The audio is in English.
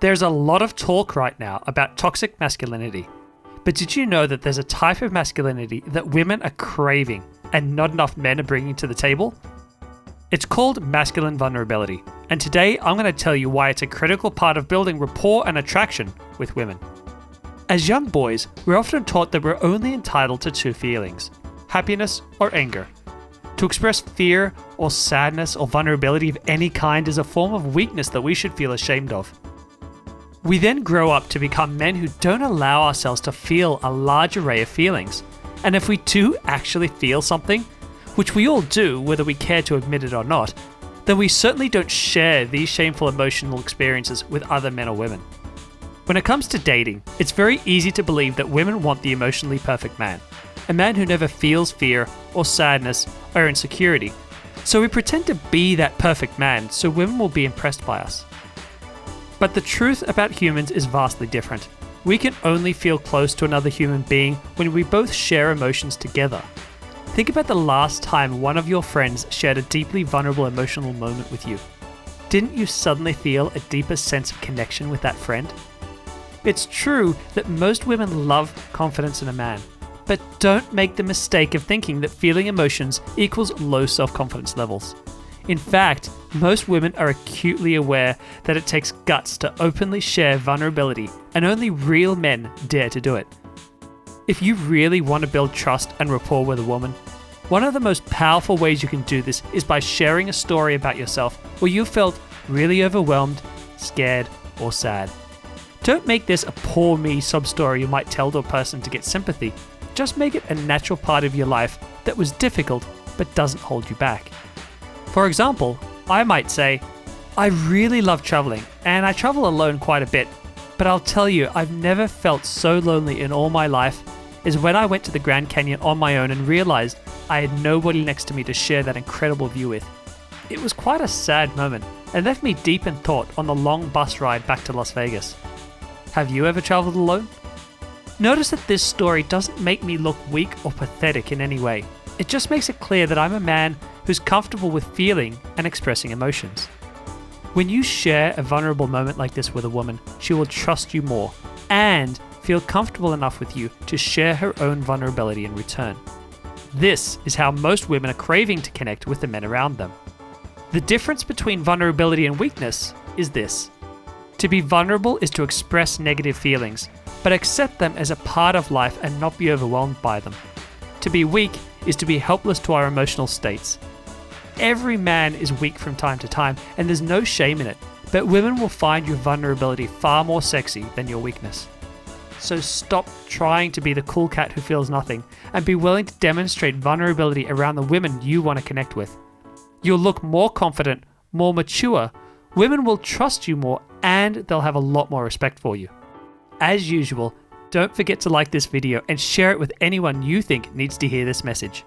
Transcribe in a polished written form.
There's a lot of talk right now about toxic masculinity. But did you know that there's a type of masculinity that women are craving and not enough men are bringing to the table? It's called masculine vulnerability, and today I'm going to tell you why it's a critical part of building rapport and attraction with women. As young boys, we're often taught that we're only entitled to two feelings, happiness or anger. To express fear or sadness or vulnerability of any kind is a form of weakness that we should feel ashamed of. We then grow up to become men who don't allow ourselves to feel a large array of feelings. And if we do actually feel something, which we all do whether we care to admit it or not, then we certainly don't share these shameful emotional experiences with other men or women. When it comes to dating, it's very easy to believe that women want the emotionally perfect man, a man who never feels fear or sadness or insecurity. So we pretend to be that perfect man so women will be impressed by us. But the truth about humans is vastly different. We can only feel close to another human being when we both share emotions together. Think about the last time one of your friends shared a deeply vulnerable emotional moment with you. Didn't you suddenly feel a deeper sense of connection with that friend? It's true that most women love confidence in a man, but don't make the mistake of thinking that feeling emotions equals low self-confidence levels. In fact, most women are acutely aware that it takes guts to openly share vulnerability, and only real men dare to do it. If you really want to build trust and rapport with a woman, one of the most powerful ways you can do this is by sharing a story about yourself where you felt really overwhelmed, scared, or sad. Don't make this a poor me sub-story you might tell to a person to get sympathy. Just make it a natural part of your life that was difficult but doesn't hold you back. For example, I might say, I really love traveling, and I travel alone quite a bit, but I'll tell you, I've never felt so lonely in all my life as when I went to the Grand Canyon on my own and realized I had nobody next to me to share that incredible view with. It was quite a sad moment and left me deep in thought on the long bus ride back to Las Vegas. Have you ever traveled alone? Notice that this story doesn't make me look weak or pathetic in any way. It just makes it clear that I'm a man who's comfortable with feeling and expressing emotions. When you share a vulnerable moment like this with a woman, she will trust you more and feel comfortable enough with you to share her own vulnerability in return. This is how most women are craving to connect with the men around them. The difference between vulnerability and weakness is this. To be vulnerable is to express negative feelings, but accept them as a part of life and not be overwhelmed by them. To be weak is to be helpless to our emotional states. Every man is weak from time to time, and there's no shame in it, but women will find your vulnerability far more sexy than your weakness. So stop trying to be the cool cat who feels nothing, and be willing to demonstrate vulnerability around the women you want to connect with. You'll look more confident, more mature, women will trust you more, and they'll have a lot more respect for you. As usual, don't forget to like this video and share it with anyone you think needs to hear this message.